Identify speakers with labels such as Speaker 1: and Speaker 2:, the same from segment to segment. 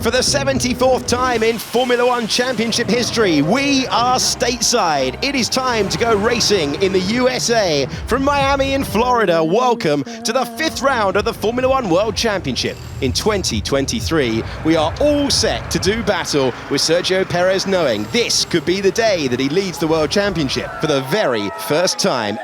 Speaker 1: For the 74th time in Formula One Championship history, we are stateside. It is time to go racing in the USA. From Miami in Florida, welcome to the 5th round of the Formula One World Championship. In 2023, we are all set to do battle with Sergio Perez, knowing this could be the day that he leads the World Championship for the very first time.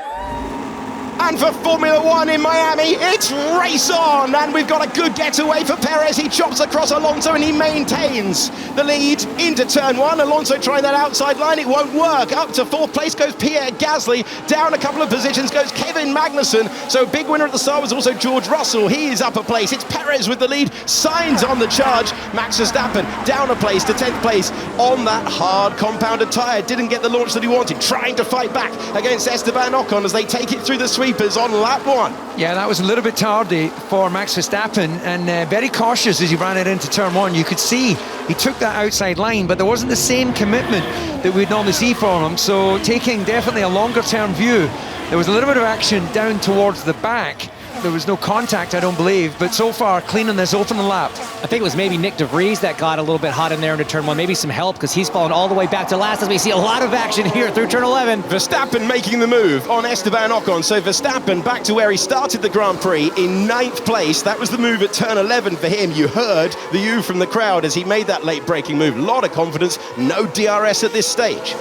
Speaker 1: And for Formula One in Miami, it's race on! And we've got a good getaway for Perez. He chops across Alonso and he maintains the lead into turn one. Alonso trying that outside line, it won't work. Up to 4th place goes Pierre Gasly. Down a couple of positions goes Kevin Magnussen. So big winner at the start was also George Russell. He is up a place. It's Perez with the lead. Sainz on the charge. Max Verstappen down a place to 10th place on that hard compounded tyre. Didn't get the launch that he wanted. Trying to fight back against Esteban Ocon as they take it through the sweepers on lap one.
Speaker 2: Yeah, that was a little bit tardy for Max Verstappen, and very cautious as he ran it into turn one. You could see he took that outside line, but there wasn't the same commitment that we'd normally see from him. So taking definitely a longer term view, there was a little bit of action down towards the back. There was no contact, I don't believe, but so far cleaning this open lap.
Speaker 3: I think it was maybe Nick DeVries that got a little bit hot in there into turn one. Maybe some help, because he's fallen all the way back to last as we see a lot of action here through turn 11.
Speaker 1: Verstappen making the move on Esteban Ocon. So Verstappen back to where he started the Grand Prix in 9th place. That was the move at turn 11 for him. You heard the "you" from the crowd as he made that late braking move. A lot of confidence, no DRS at this stage.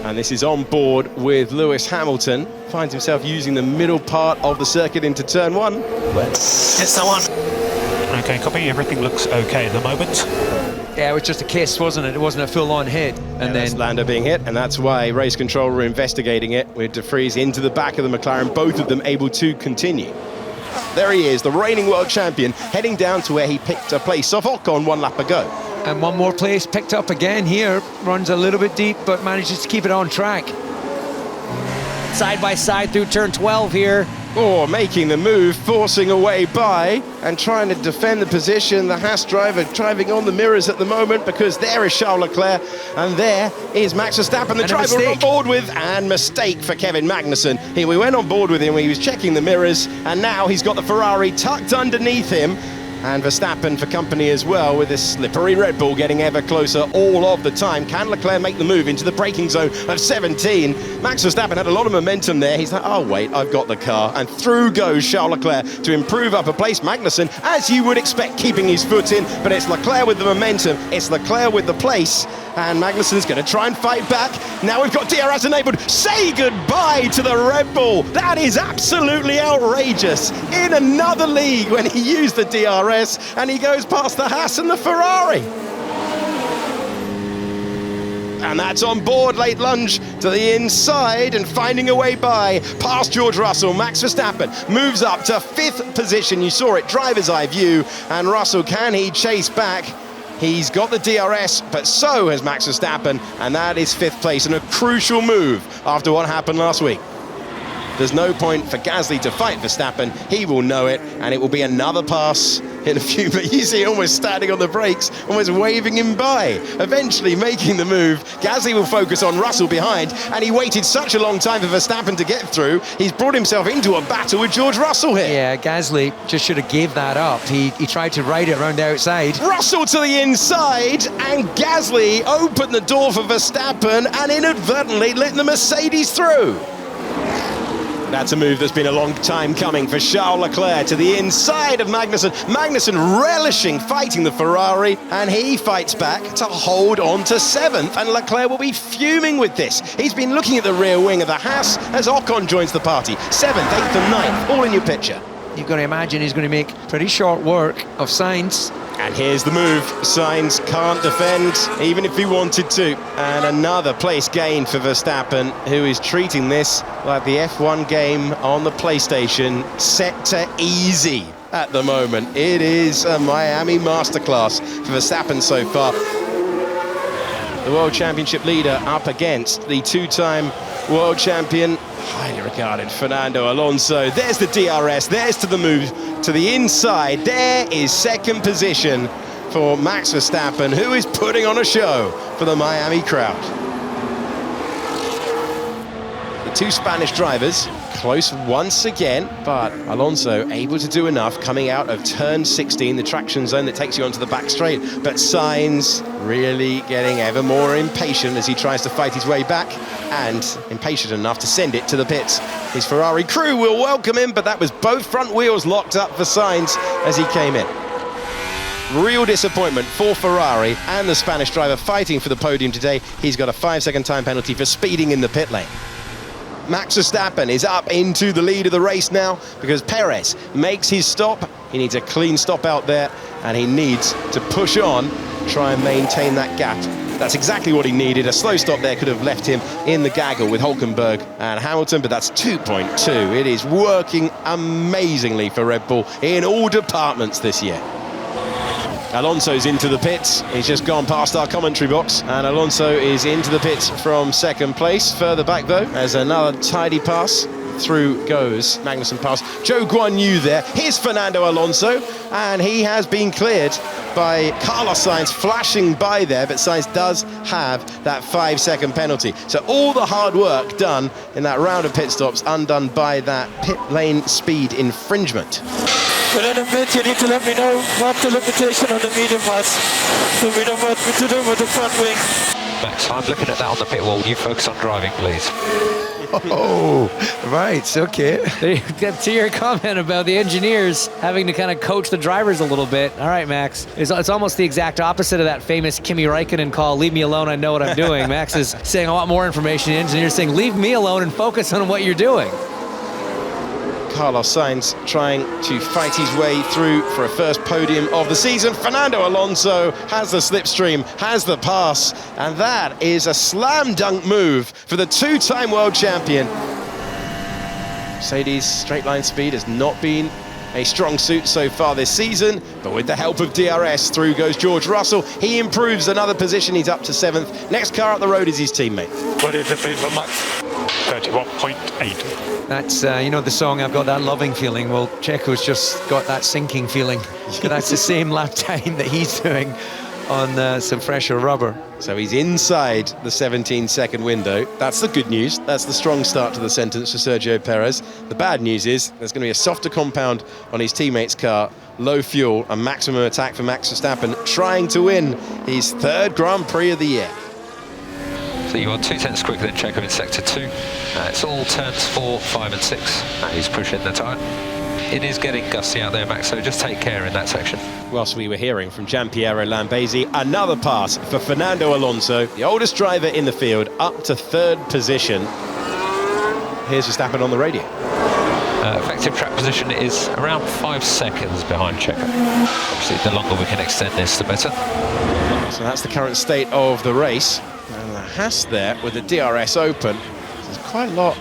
Speaker 1: And this is on board with Lewis Hamilton. Finds himself using the middle part of the circuit into turn one.
Speaker 4: Let's hit someone. Okay, copy. Everything looks okay at the moment.
Speaker 2: Yeah, it was just a kiss, wasn't it? It wasn't a full-on hit. And then
Speaker 1: Lando being hit, and that's why race control were investigating it with De Vries into the back of the McLaren, both of them able to continue. There he is, the reigning world champion, heading down to where he picked a place off Ocon 1 lap ago.
Speaker 2: And one more place picked up again here. Runs a little bit deep, but manages to keep it on track.
Speaker 3: Side by side through turn 12 here.
Speaker 1: Oh, making the move, forcing a way by and trying to defend the position. The Haas driver driving on the mirrors at the moment, because there is Charles Leclerc and there is Max Verstappen, the driver we're on board with, and mistake for Kevin Magnussen. Here we went on board with him when he was checking the mirrors, and now he's got the Ferrari tucked underneath him. And Verstappen for company as well, with this slippery Red Bull getting ever closer all of the time. Can Leclerc make the move into the braking zone of 17? Max Verstappen had a lot of momentum there. He's like, oh wait, I've got the car. And through goes Charles Leclerc to improve up a place. Magnussen, as you would expect, keeping his foot in, but it's Leclerc with the momentum, it's Leclerc with the place, and Magnussen's going to try and fight back. Now we've got DRS enabled. Say goodbye to the Red Bull. That is absolutely outrageous. In another league when he used the DRS, and he goes past the Haas and the Ferrari. And that's on board, late lunge to the inside and finding a way by past George Russell. Max Verstappen moves up to 5th position. You saw it, driver's eye view, and Russell, can he chase back? He's got the DRS, but so has Max Verstappen, and that is 5th place, and a crucial move after what happened last week. There's no point for Gasly to fight Verstappen. He will know it, and it will be another pass in a few, but you see almost standing on the brakes, almost waving him by. Eventually making the move. Gasly will focus on Russell behind, and he waited such a long time for Verstappen to get through. He's brought himself into a battle with George Russell here.
Speaker 2: Yeah, Gasly just should have gave that up. He tried to ride it around the outside.
Speaker 1: Russell to the inside, and Gasly opened the door for Verstappen and inadvertently let the Mercedes through. That's a move that's been a long time coming for Charles Leclerc to the inside of Magnussen. Magnussen relishing fighting the Ferrari, and he fights back to hold on to 7th, and Leclerc will be fuming with this. He's been looking at the rear wing of the Haas as Ocon joins the party. 7th, 8th and 9th, all in your picture.
Speaker 2: You've got to imagine he's going to make pretty short work of Sainz.
Speaker 1: And here's the move. Sainz can't defend, even if he wanted to. And another place gain for Verstappen, who is treating this like the F1 game on the PlayStation, set to easy at the moment. It is a Miami masterclass for Verstappen so far. The World Championship leader up against the 2-time World Champion, highly regarded Fernando Alonso. There's the DRS, there's to the move to the inside. There is 2nd position for Max Verstappen, who is putting on a show for the Miami crowd. The 2 Spanish drivers close once again, but Alonso able to do enough coming out of turn 16, the traction zone that takes you onto the back straight. But Sainz really getting ever more impatient as he tries to fight his way back, and impatient enough to send it to the pits. His Ferrari crew will welcome him, but that was both front wheels locked up for Sainz as he came in. Real disappointment for Ferrari and the Spanish driver fighting for the podium today. He's got a 5-second time penalty for speeding in the pit lane. Max Verstappen is up into the lead of the race now because Perez makes his stop. He needs a clean stop out there, and he needs to push on, try and maintain that gap. That's exactly what he needed. A slow stop there could have left him in the gaggle with Hülkenberg and Hamilton, but that's 2.2. It is working amazingly for Red Bull in all departments this year. Alonso's into the pits. He's just gone past our commentary box, and Alonso is into the pits from second place. Further back though, there's another tidy pass. Through goes Magnussen pass. Zhou Guan Yu there. Here's Fernando Alonso, and he has been cleared by Carlos Sainz flashing by there, but Sainz does have that 5-second penalty. So all the hard work done in that round of pit stops undone by that pit lane speed infringement.
Speaker 5: But in a bit, you need to let me know what the limitation on the medium was, so we know what to do with the front wing.
Speaker 6: Max, I'm looking at that on the pit wall. You focus on driving, please.
Speaker 2: Oh, right, okay.
Speaker 3: To your comment about the engineers having to kind of coach the drivers a little bit. All right, Max. It's almost the exact opposite of that famous Kimi Räikkönen call, leave me alone, I know what I'm doing. Max is saying a lot more information. The engineer's saying, leave me alone and focus on what you're doing.
Speaker 1: Carlos Sainz trying to fight his way through for a first podium of the season. Fernando Alonso has the slipstream, has the pass, and that is a slam dunk move for the two-time world champion. Mercedes' straight line speed has not been a strong suit so far this season, but with the help of DRS, through goes George Russell. He improves another position, he's up to 7th. Next car up the road is his teammate.
Speaker 4: What is the pace for Max? 31.8.
Speaker 2: That's, you know the song, I've got that loving feeling. Well, Checo's just got that sinking feeling. That's the same lap time that he's doing on some fresher rubber.
Speaker 1: So he's inside the 17-second window. That's the good news. That's the strong start to the sentence for Sergio Perez. The bad news is there's going to be a softer compound on his teammate's car, low fuel, and maximum attack for Max Verstappen, trying to win his 3rd Grand Prix of the year.
Speaker 6: So you are 2 tenths quicker than Checo in sector 2. It's all turns 4, 5 and 6. He's pushing the tyre. It is getting gusty out there, Max, so just take care in that section.
Speaker 1: Whilst we were hearing from Gianpiero Lambesi, another pass for Fernando Alonso, the oldest driver in the field, up to 3rd position. Here's Verstappen on the radio.
Speaker 6: Effective track position is around 5 seconds behind Checo. Obviously, the longer we can extend this, the better.
Speaker 1: So that's the current state of the race. And the Haas there with the DRS open. There's quite a lot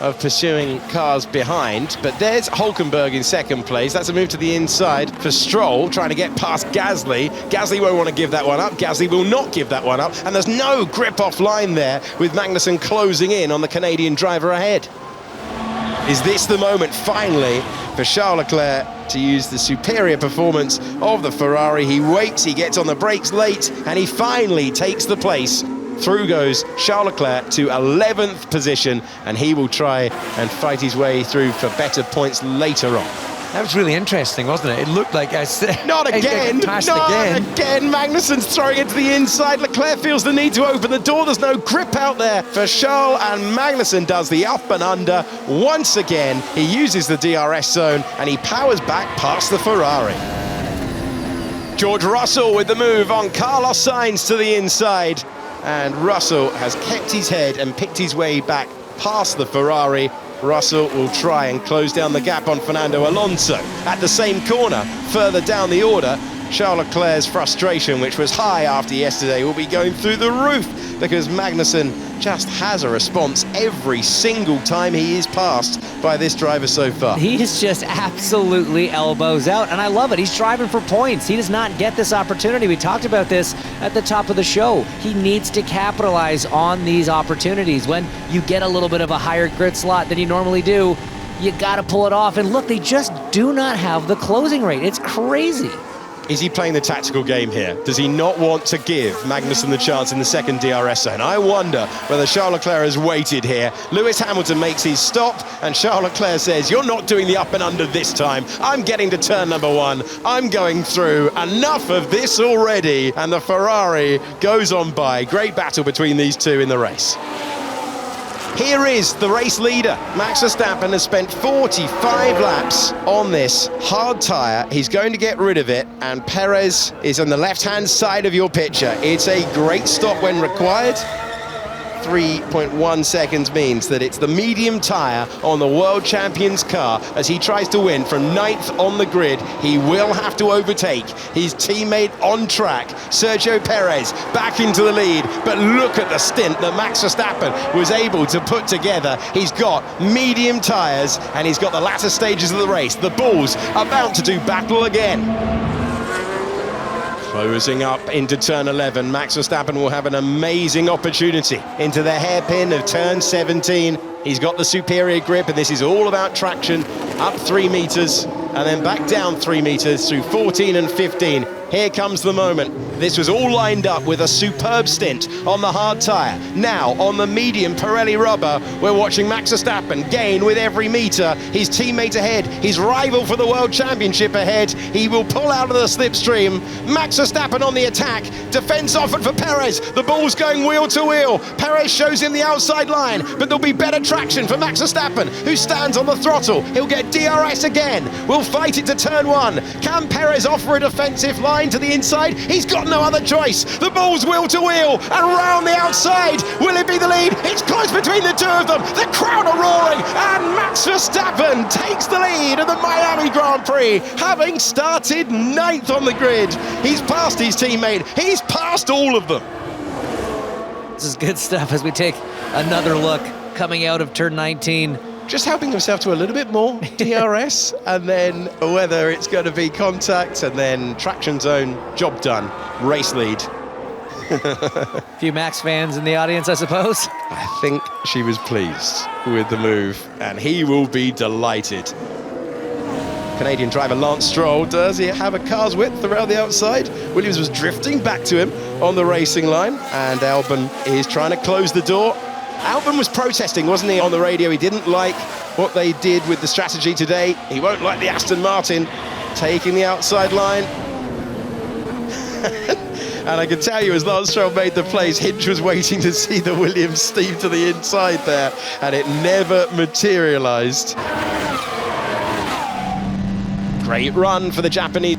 Speaker 1: of pursuing cars behind, but there's Hülkenberg in 2nd place. That's a move to the inside for Stroll, trying to get past Gasly. Gasly won't want to give that one up. Gasly will not give that one up, and there's no grip off line there with Magnussen closing in on the Canadian driver ahead. Is this the moment finally for Charles Leclerc to use the superior performance of the Ferrari? He waits, he gets on the brakes late, and he finally takes the place. Through goes Charles Leclerc to 11th position, and he will try and fight his way through for better points later on.
Speaker 2: That was really interesting, wasn't it? It looked like
Speaker 1: Not again!
Speaker 2: Not again!
Speaker 1: Magnussen's throwing it to the inside. Leclerc feels the need to open the door. There's no grip out there for Charles, and Magnussen does the up and under. Once again, he uses the DRS zone, and he powers back past the Ferrari. George Russell with the move on Carlos Sainz to the inside. And Russell has kept his head and picked his way back past the Ferrari. Russell will try and close down the gap on Fernando Alonso. At the same corner, further down the order, Charles Leclerc's frustration, which was high after yesterday, will be going through the roof because Magnussen just has a response every single time he is passed by this driver so far.
Speaker 3: He is just absolutely elbows out, and I love it. He's driving for points. He does not get this opportunity. We talked about this at the top of the show. He needs to capitalize on these opportunities. When you get a little bit of a higher grid slot than you normally do, you got to pull it off. And look, they just do not have the closing rate. It's crazy.
Speaker 1: Is he playing the tactical game here? Does he not want to give Magnussen the chance in the second DRS zone? I wonder whether Charles Leclerc has waited here. Lewis Hamilton makes his stop, and Charles Leclerc says, you're not doing the up and under this time. I'm getting to turn number one. I'm going through. Enough of this already. And the Ferrari goes on by. Great battle between these two in the race. Here is the race leader. Max Verstappen has spent 45 laps on this hard tyre. He's going to get rid of it, and Perez is on the left-hand side of your picture. It's a great stop when required. 3.1 seconds means that it's the medium tyre on the world champion's car as he tries to win from 9th on the grid. He will have to overtake his teammate on track, Sergio Perez, back into the lead. But look at the stint that Max Verstappen was able to put together. He's got medium tyres and he's got the latter stages of the race. The Bulls about to do battle again. Closing up into turn 11, Max Verstappen will have an amazing opportunity into the hairpin of turn 17. He's got the superior grip, and this is all about traction. Up 3 meters, and then back down 3 meters through 14 and 15. Here comes the moment. This was all lined up with a superb stint on the hard tyre. Now, on the medium Pirelli rubber, we're watching Max Verstappen gain with every metre. His teammate ahead, his rival for the World Championship ahead. He will pull out of the slipstream. Max Verstappen on the attack. Defence offered for Perez. The ball's going wheel to wheel. Perez shows him the outside line, but there'll be better traction for Max Verstappen, who stands on the throttle. He'll get DRS again. We'll fight it to turn 1. Can Perez offer a defensive line to the inside? He's got no other choice. The ball's wheel to wheel and round the outside. Will it be the lead? It's close between the two of them. The crowd are roaring, and Max Verstappen takes the lead of the Miami Grand Prix, having started 9th on the grid. He's passed his teammate. He's passed all of them.
Speaker 3: This is good stuff as we take another look coming out of turn 19.
Speaker 1: Just helping himself to a little bit more DRS, and then whether it's going to be contact, and then traction zone, job done, race lead.
Speaker 3: A few Max fans in the audience, I suppose.
Speaker 1: I think she was pleased with the move, and he will be delighted. Canadian driver Lance Stroll, does he have a car's width around the outside? Williams was drifting back to him on the racing line, and Albon is trying to close the door. Albon was protesting, wasn't he, on the radio? He didn't like what they did with the strategy today. He won't like the Aston Martin taking the outside line. And I can tell you, as Lance Stroll made the place, Hinch was waiting to see the Williams steam to the inside there, and it never materialised. Great run for the Japanese.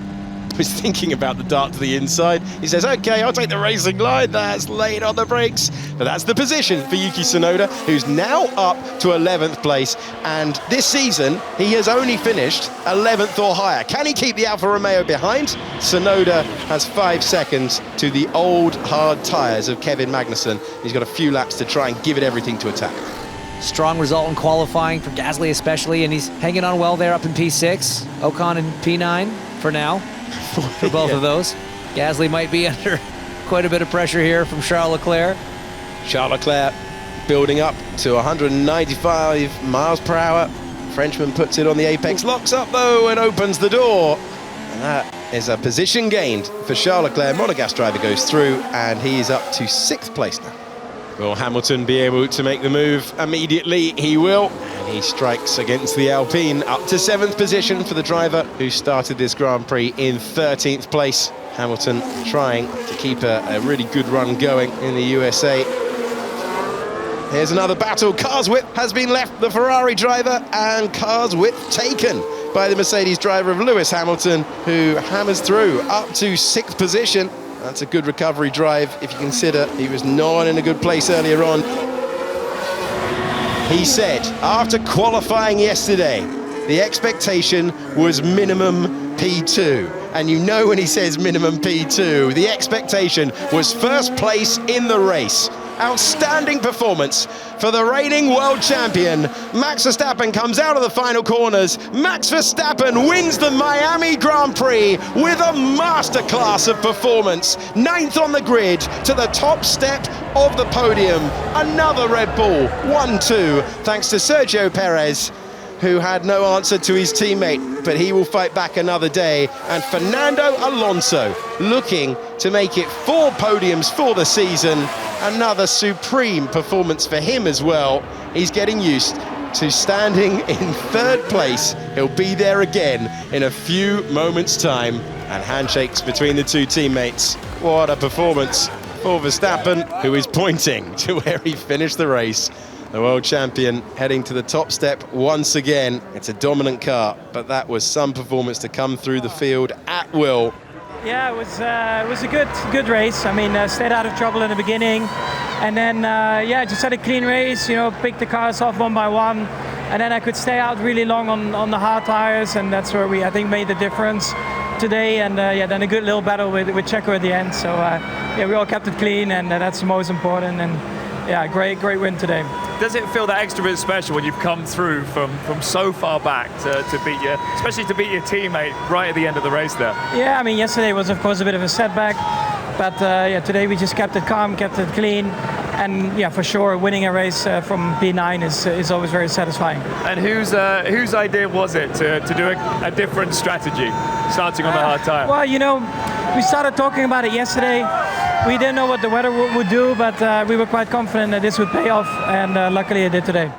Speaker 1: Was thinking about the dart to the inside. He says, okay, I'll take the racing line. That's late on the brakes. But that's the position for Yuki Tsunoda, who's now up to 11th place. And this season, he has only finished 11th or higher. Can he keep the Alfa Romeo behind? Tsunoda has 5 seconds to the old hard tyres of Kevin Magnussen. He's got a few laps to try and give it everything to attack.
Speaker 3: Strong result in qualifying for Gasly especially, and he's hanging on well there up in P6. Ocon in P9 for now. For both of those. Gasly might be under quite a bit of pressure here from Charles Leclerc.
Speaker 1: Charles Leclerc building up to 195 miles per hour. Frenchman puts it on the apex, locks up though and opens the door. And that is a position gained for Charles Leclerc. Monegasque driver goes through and he's up to 6th place now. Will Hamilton be able to make the move immediately? He will. And he strikes against the Alpine, up to 7th position for the driver who started this Grand Prix in 13th place. Hamilton trying to keep a really good run going in the USA. Here's another battle. Car's width has been left the Ferrari driver, and car's width taken by the Mercedes driver of Lewis Hamilton, who hammers through up to 6th position. That's a good recovery drive if you consider he was not in a good place earlier on. He said after qualifying yesterday, the expectation was minimum P2. And you know when he says minimum P2, the expectation was 1st place in the race. Outstanding performance for the reigning world champion. Max Verstappen comes out of the final corners. Max Verstappen wins the Miami Grand Prix with a masterclass of performance. 9th on the grid to the top step of the podium. Another Red Bull, 1-2, thanks to Sergio Perez. who had no answer to his teammate, but he will fight back another day. And Fernando Alonso looking to make it 4 podiums for the season. Another supreme performance for him as well. He's getting used to standing in 3rd place. He'll be there again in a few moments' time. And handshakes between the two teammates. What a performance for Verstappen, who is pointing to where he finished the race. The world champion heading to the top step once again. It's a dominant car, but that was some performance to come through the field at will.
Speaker 7: Yeah, it was a good race. I mean, stayed out of trouble in the beginning, and then just had a clean race. You know, picked the cars off one by one, and then I could stay out really long on the hard tires, and that's where we, I think, made the difference today. And then a good little battle with Checo at the end. So we all kept it clean, and that's the most important. And yeah, great win today.
Speaker 8: Does it feel that extra bit special when you've come through from so far back to beat especially to beat your teammate right at the end of the race there?
Speaker 7: Yeah, I mean, yesterday was of course a bit of a setback, but today we just kept it calm, kept it clean, and yeah, for sure, winning a race from P9 is always very satisfying.
Speaker 8: And whose idea was it to do a different strategy, starting on the hard tire?
Speaker 7: Well, you know, we started talking about it yesterday. We didn't know what the weather would do, but we were quite confident that this would pay off, and luckily it did today.